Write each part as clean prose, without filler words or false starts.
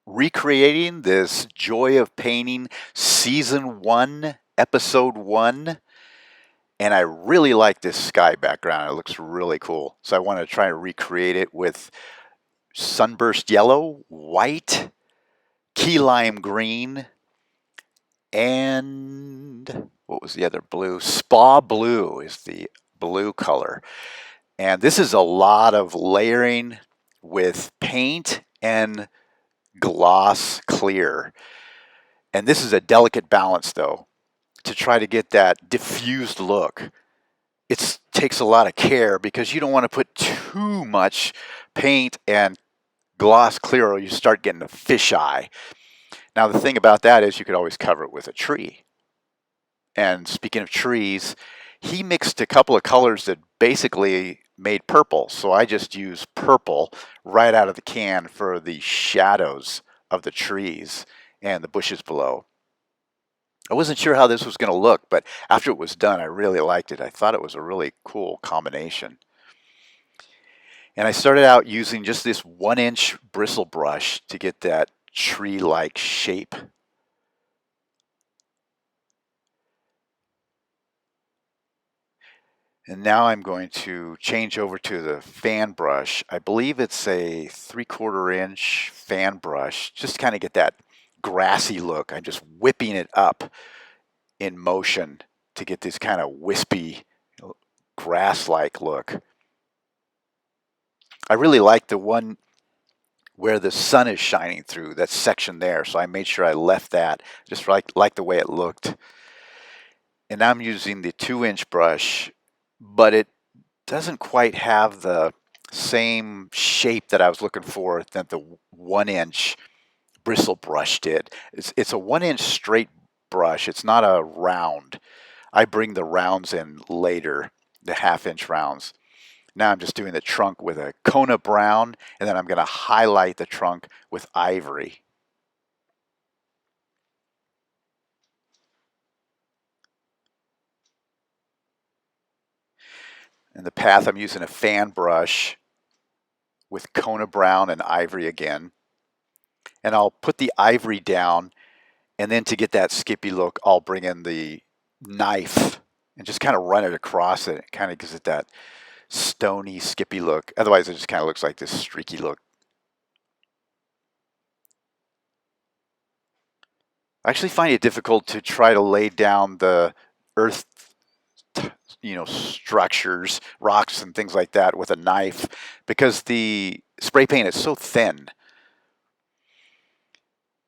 recreating this Joy of Painting Season 1, Episode 1. And I really like this sky background. It looks really cool. So I want to try and recreate it with Sunburst Yellow, White, Key Lime Green, and what was the other blue? Spa Blue is the blue color. And this is a lot of layering with paint and gloss clear. And this is a delicate balance, though, to try to get that diffused look. It takes a lot of care because you don't want to put too much paint and gloss clear or you start getting a fisheye. Now, the thing about that is you could always cover it with a tree. And speaking of trees, he mixed a couple of colors that basically made purple. So I just used purple right out of the can for the shadows of the trees and the bushes below. I wasn't sure how this was going to look, but after it was done, I really liked it. I thought it was a really cool combination. And I started out using just this 1-inch bristle brush to get that tree-like shape. And now I'm going to change over to the fan brush. I believe it's a 3/4 inch fan brush, just to kind of get that grassy look. I'm just whipping it up in motion to get this kind of wispy, grass-like look. I really like the one where the sun is shining through, that section there, so I made sure I left that, just like the way it looked. And I'm using the 2-inch brush, but it doesn't quite have the same shape that I was looking for that the 1-inch bristle brush did. It's a 1-inch straight brush. It's not a round. I bring the rounds in later, the 1/2-inch rounds. Now I'm just doing the trunk with a Kona brown, and then I'm going to highlight the trunk with Ivory. And the path, I'm using a fan brush with Kona brown and Ivory again. And I'll put the Ivory down, and then to get that skippy look, I'll bring in the knife and just kind of run it across it. It kind of gives it that stony, skippy look. Otherwise, it just kind of looks like this streaky look. I actually find it difficult to try to lay down the earth, structures, rocks and things like that with a knife because the spray paint is so thin.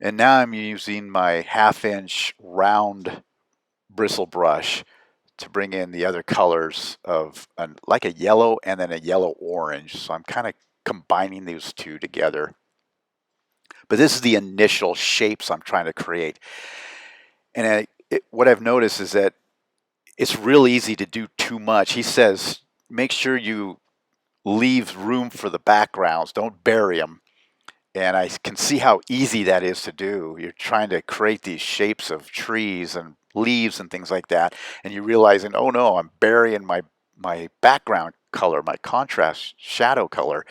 And now I'm using my 1/2-inch round bristle brush to bring in the other colors of like a yellow and then a yellow orange. So I'm kind of combining these two together. But this is the initial shapes I'm trying to create. And what I've noticed is that it's real easy to do too much. He says, make sure you leave room for the backgrounds. Don't bury them. And I can see how easy that is to do. You're trying to create these shapes of trees and leaves and things like that. And you're realizing, oh no, I'm burying my background color, my contrast shadow color.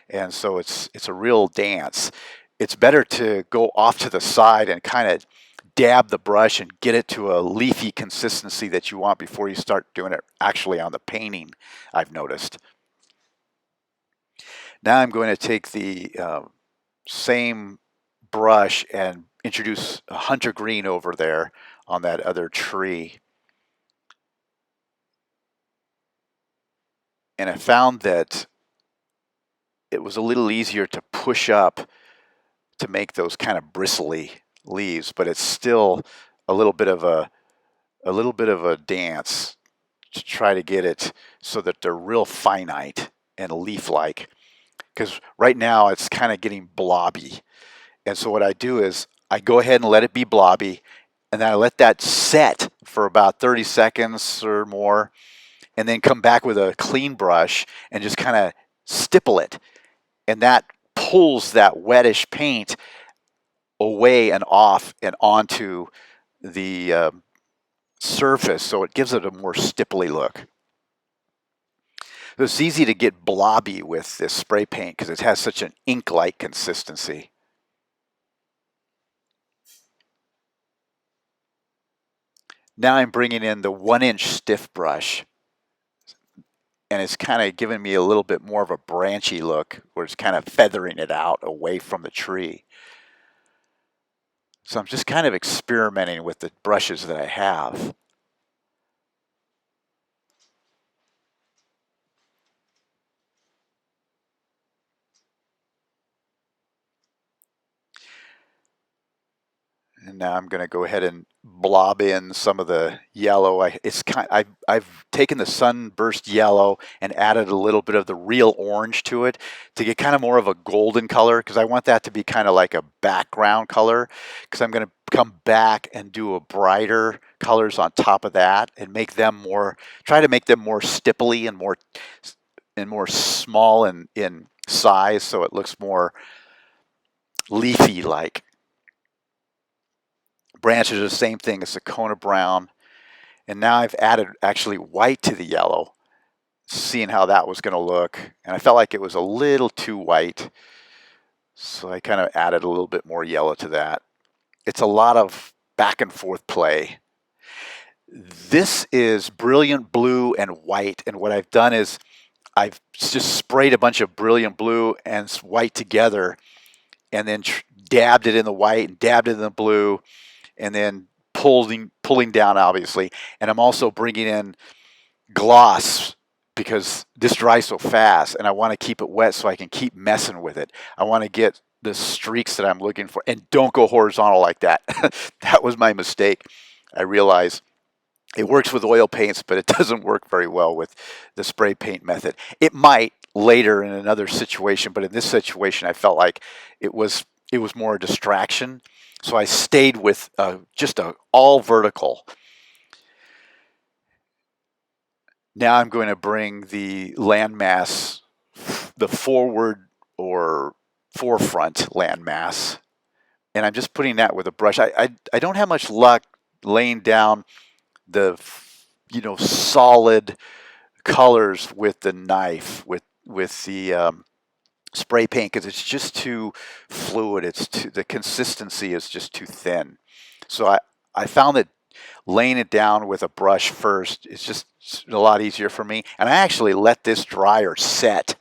And so it's a real dance. It's better to go off to the side and kind of dab the brush and get it to a leafy consistency that you want before you start doing it actually on the painting, I've noticed. Now I'm going to take the same brush and introduce a hunter green over there on that other tree. And I found that it was a little easier to push up to make those kind of bristly leaves, but it's still a little bit of a dance to try to get it so that they're real finite and leaf-like. Because right now it's kind of getting blobby. And so what I do is I go ahead and let it be blobby, and then I let that set for about 30 seconds or more, and then come back with a clean brush and just kind of stipple it. And that pulls that wettish paint away and off and onto the surface, so it gives it a more stipply look. It's easy to get blobby with this spray paint because it has such an ink-like consistency. Now I'm bringing in the 1-inch stiff brush, and it's kind of giving me a little bit more of a branchy look, where it's kind of feathering it out away from the tree. So I'm just kind of experimenting with the brushes that I have. And now I'm going to go ahead and blob in some of the yellow. I've taken the Sunburst yellow and added a little bit of the real orange to it to get kind of more of a golden color, because I want that to be kind of like a background color, because I'm going to come back and do a brighter colors on top of that and make them more, try to make them more stipply and more small in size, so it looks more leafy like. Branches are the same thing as the Kona brown. And now I've added actually white to the yellow, seeing how that was going to look. And I felt like it was a little too white, so I kind of added a little bit more yellow to that. It's a lot of back and forth play. This is brilliant blue and white, and what I've done is I've just sprayed a bunch of brilliant blue and white together, and then dabbed it in the white and dabbed it in the blue, and then pulling down, obviously. And I'm also bringing in gloss, because this dries so fast and I want to keep it wet so I can keep messing with it. I want to get the streaks that I'm looking for, and don't go horizontal like that. That was my mistake. I realized it works with oil paints, but it doesn't work very well with the spray paint method. It might later in another situation, but in this situation I felt like it was more a distraction. So I stayed with just a all vertical. Now I'm going to bring the landmass, the forward or forefront landmass, and I'm just putting that with a brush. I don't have much luck laying down the solid colors with the knife, with the spray paint, because it's just too fluid. The consistency is just too thin. So I found that laying it down with a brush first is just a lot easier for me. And I actually let this dryer set.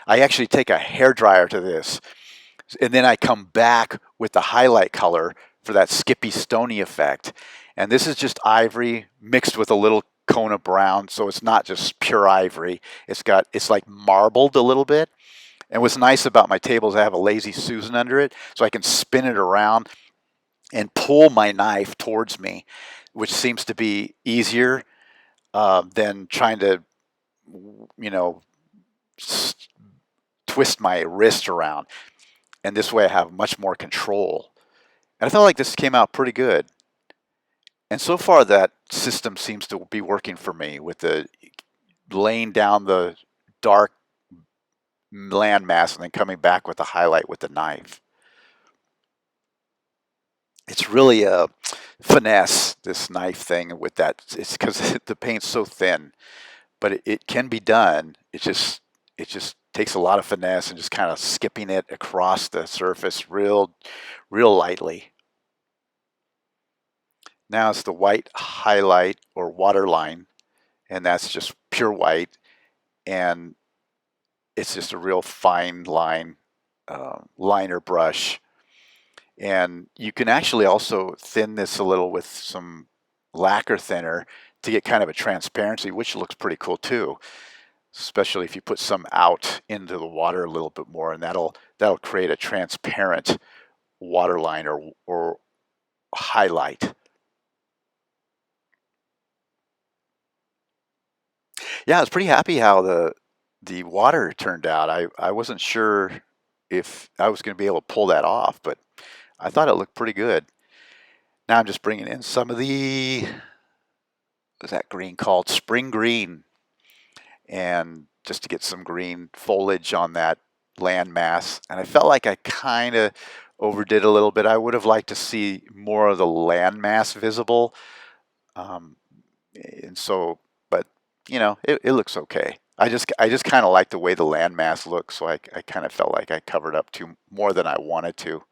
I actually take a hair dryer to this, and then I come back with the highlight color for that skippy stony effect. And this is just ivory mixed with a little Kona brown, so it's not just pure ivory. It's like marbled a little bit. And what's nice about my table is I have a Lazy Susan under it, so I can spin it around and pull my knife towards me, which seems to be easier than trying to, you know, twist my wrist around. And this way I have much more control. And I felt like this came out pretty good. And so far that system seems to be working for me, with the laying down the dark landmass and then coming back with the highlight with the knife. It's really a finesse, this knife thing with that. It's because the paint's so thin, but it can be done. It just takes a lot of finesse and just kind of skipping it across the surface real lightly. Now it's the white highlight or waterline, and that's just pure white, and it's just a real fine line liner brush. And you can actually also thin this a little with some lacquer thinner to get kind of a transparency, which looks pretty cool too, especially if you put some out into the water a little bit more, and that'll create a transparent waterline or highlight. Yeah, I was pretty happy how the water turned out. I wasn't sure if I was going to be able to pull that off, but I thought it looked pretty good. Now I'm just bringing in some of the, what's that green called? Spring green. And just to get some green foliage on that landmass. And I felt like I kind of overdid a little bit. I would have liked to see more of the landmass visible. Um, and so, but it looks okay. I just kind of like the way the landmass looks, so I kind of felt like I covered up too more than I wanted to.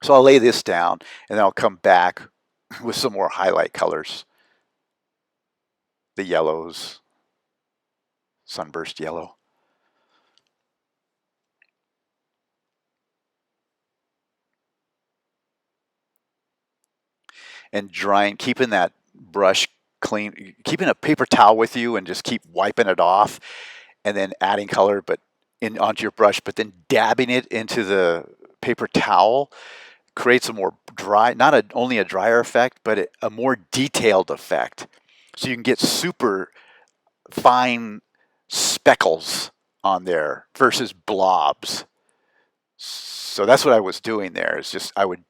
So I'll lay this down, and then I'll come back with some more highlight colors, the yellows, sunburst yellow. And drying, keeping that brush clean, keeping a paper towel with you and just keep wiping it off and then adding color but in onto your brush, but then dabbing it into the paper towel creates a more dry, not only a drier effect, but a more detailed effect. So you can get super fine speckles on there versus blobs. So that's what I was doing there. Is just I would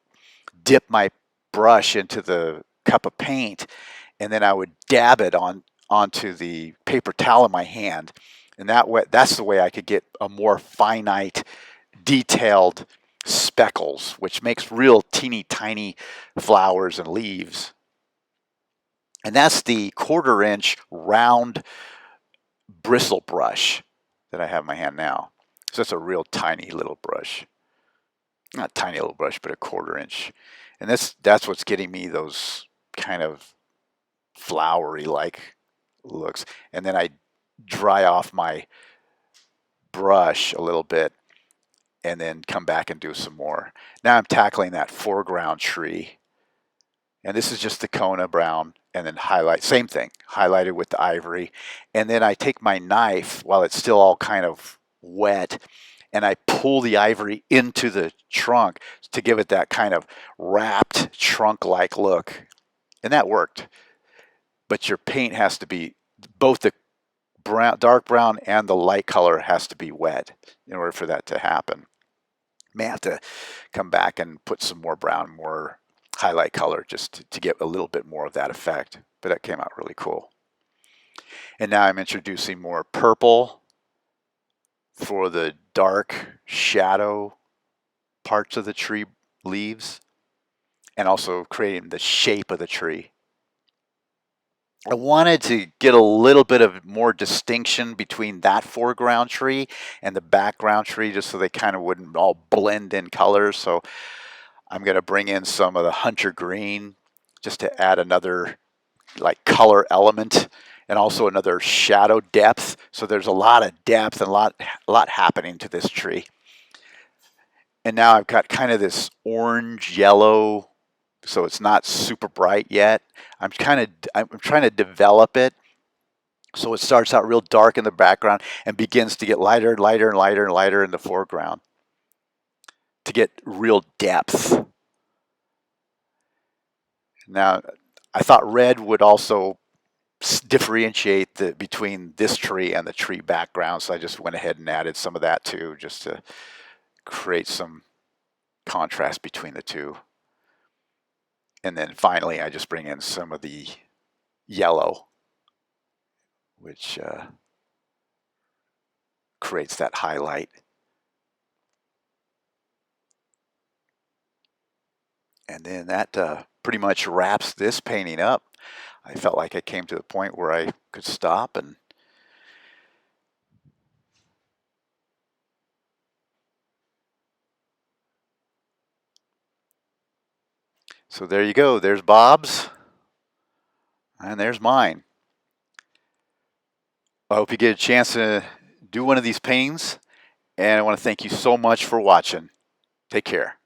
dip my brush into the cup of paint, and then I would dab it onto the paper towel in my hand, and that's the way I could get a more finite, detailed speckles, which makes real teeny tiny flowers and leaves. And that's the 1/4 inch round bristle brush that I have in my hand now. So it's a real tiny little brush. Not tiny little brush, but a 1/4 inch. And that's what's getting me those kind of flowery like looks. And then I dry off my brush a little bit and then come back and do some more. Now I'm tackling that foreground tree. And this is just the Kona brown and then highlight, same thing, highlighted with the ivory. And then I take my knife while it's still all kind of wet and I pull the ivory into the trunk to give it that kind of wrapped trunk-like look. And that worked. But your paint has to be, both the brown, dark brown and the light color has to be wet in order for that to happen. May have to come back and put some more brown, more highlight color just to get a little bit more of that effect. But that came out really cool. And now I'm introducing more purple for the dark shadow parts of the tree leaves and also creating the shape of the tree. I wanted to get a little bit of more distinction between that foreground tree and the background tree just so they kind of wouldn't all blend in colors. So I'm going to bring in some of the hunter green just to add another like color element and also another shadow depth. So there's a lot of depth and a lot happening to this tree. And now I've got kind of this orange yellow, so it's not super bright yet. I'm trying to develop it so it starts out real dark in the background and begins to get lighter and lighter and lighter and lighter in the foreground to get real depth. Now, I thought red would also differentiate between this tree and the tree background, so I just went ahead and added some of that too, just to create some contrast between the two. And then finally, I just bring in some of the yellow, which creates that highlight. And then that pretty much wraps this painting up. I felt like I came to the point where I could stop and so there you go. There's Bob's and there's mine. I hope you get a chance to do one of these paintings, and I want to thank you so much for watching. Take care.